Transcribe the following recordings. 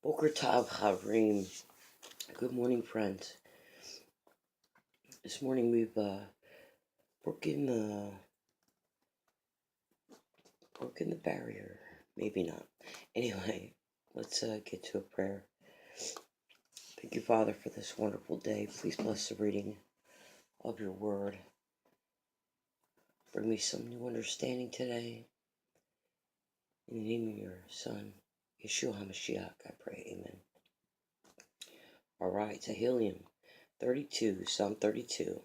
Boker Tav Harim. Good morning, friends. This morning we've broken the barrier. Maybe not. Anyway, let's get to a prayer. Thank you, Father, for this wonderful day. Please bless the reading of your word. Bring me some new understanding today. In the name of your Son, Yeshua HaMashiach, I pray. Amen. All right, Tehillim 32, Psalm 32.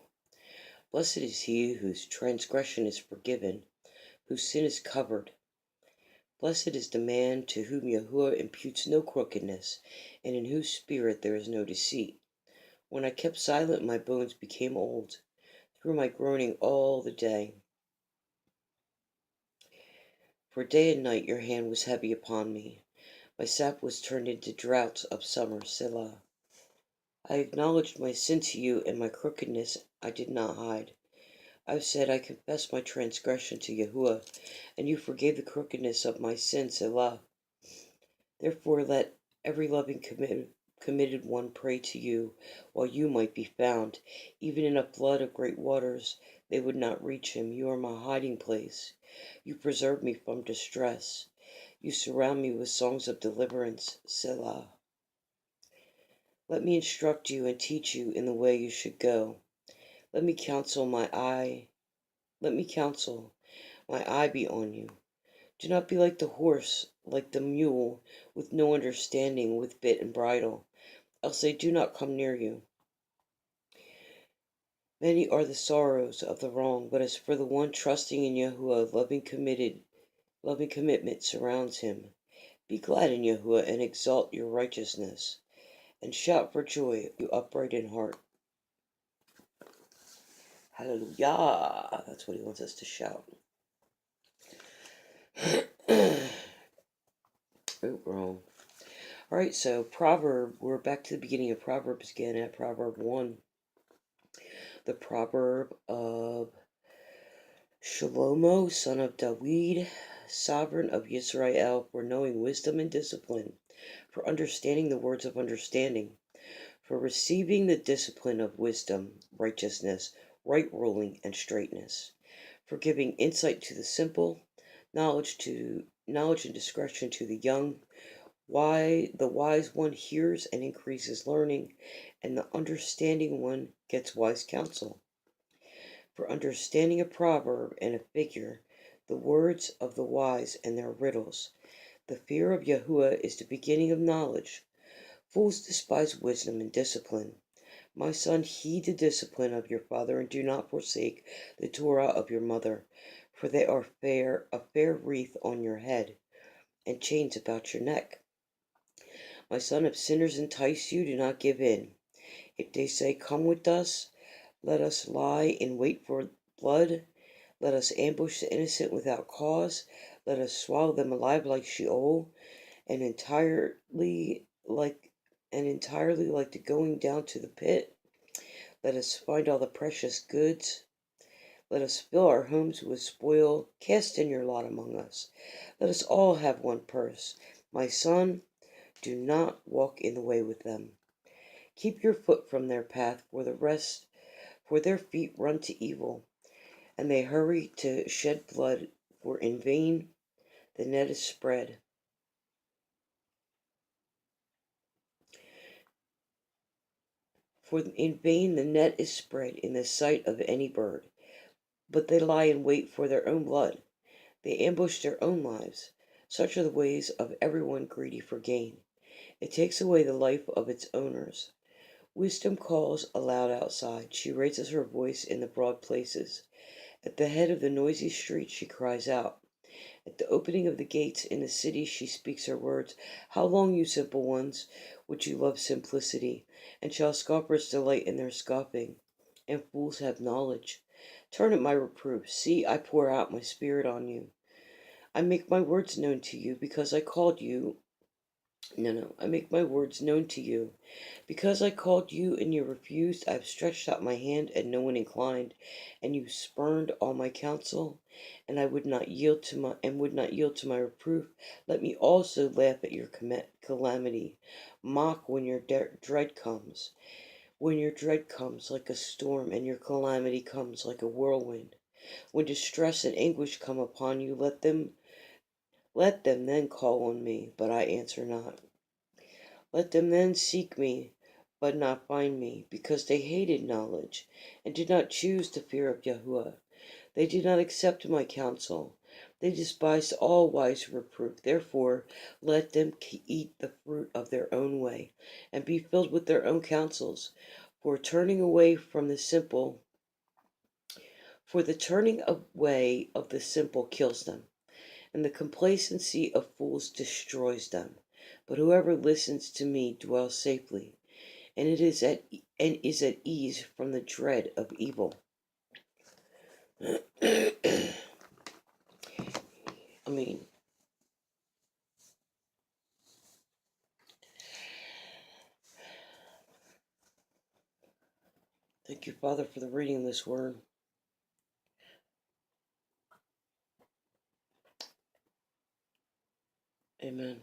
Blessed is he whose transgression is forgiven, whose sin is covered. Blessed is the man to whom Yahuwah imputes no crookedness, and in whose spirit there is no deceit. When I kept silent, my bones became old, through my groaning all the day. For day and night your hand was heavy upon me. My sap was turned into droughts of summer, Selah. I acknowledged my sin to you, and my crookedness I did not hide. I said, I confess my transgression to Yahuwah, and you forgave the crookedness of my sin, Selah. Therefore let every loving committed one pray to you, while you might be found. Even in a flood of great waters they would not reach him. You are my hiding place. You preserve me from distress. You surround me with songs of deliverance, Selah. Let me instruct you and teach you in the way you should go. Let me counsel my eye be on you. Do not be like the horse, like the mule, with no understanding, with bit and bridle, else they do not come near you. Many are the sorrows of the wrong, but as for the one trusting in Yahuwah, loving commitment surrounds him. Be glad in Yahuwah and exalt your righteousness, and shout for joy, you upright in heart. Hallelujah! That's what he wants us to shout. Oh, wrong. Alright, so we're back to the beginning of Proverbs again at Proverb 1. The proverb of Shlomo, son of David, sovereign of Yisrael, for knowing wisdom and discipline, for understanding the words of understanding, for receiving the discipline of wisdom, righteousness, right ruling, and straightness, for giving insight to the simple, knowledge and discretion to the young. Why the wise one hears and increases learning, and the understanding one gets wise counsel. For understanding a proverb and a figure, the words of the wise and their riddles. The fear of Yahuwah is the beginning of knowledge. Fools despise wisdom and discipline. My son, heed the discipline of your father, and do not forsake the Torah of your mother, for they are a fair wreath on your head, and chains about your neck. My son, if sinners entice you, do not give in. If they say, come with us, let us lie in wait for blood. Let us ambush the innocent without cause. Let us swallow them alive like Sheol, and entirely like the going down to the pit. Let us find all the precious goods. Let us fill our homes with spoil. Cast in your lot among us. Let us all have one purse. My son, do not walk in the way with them. Keep your foot from their path, for their feet run to evil, and they hurry to shed blood, for in vain the net is spread. For in vain the net is spread in the sight of any bird, but they lie in wait for their own blood. They ambush their own lives. Such are the ways of everyone greedy for gain. It takes away the life of its owners. Wisdom calls aloud outside. She raises her voice in the broad places. At the head of the noisy street she cries out. At the opening of the gates in the city she speaks her words. How long, you simple ones, would you love simplicity? And shall scoffers delight in their scoffing, and fools have knowledge? Turn at my reproof. See, I pour out my spirit on you. I make my words known to you, because I called you No, I make my words known to you. Because I called you and you refused, I have stretched out my hand and no one inclined, and you spurned all my counsel, and I would not yield to my reproof. Let me also laugh at your calamity, mock when your dread comes. When your dread comes like a storm, and your calamity comes like a whirlwind. When distress and anguish come upon you, let them then call on me, but I answer not. Let them then seek me, but not find me, because they hated knowledge, and did not choose the fear of Yahuwah. They did not accept my counsel. They despised all wise reproof. Therefore, let them eat the fruit of their own way, and be filled with their own counsels. For turning away from the simple, for the turning away of the simple kills them, and the complacency of fools destroys them. But whoever listens to me dwells safely, and is at ease from the dread of evil. I mean, thank you, Father, for the reading of this word. Amen.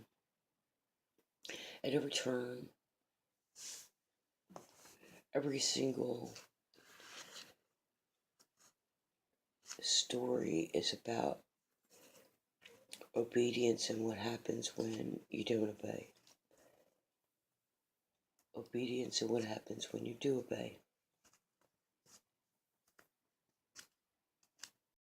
At every turn, every single story is about obedience and what happens when you don't obey. Obedience and what happens when you do obey.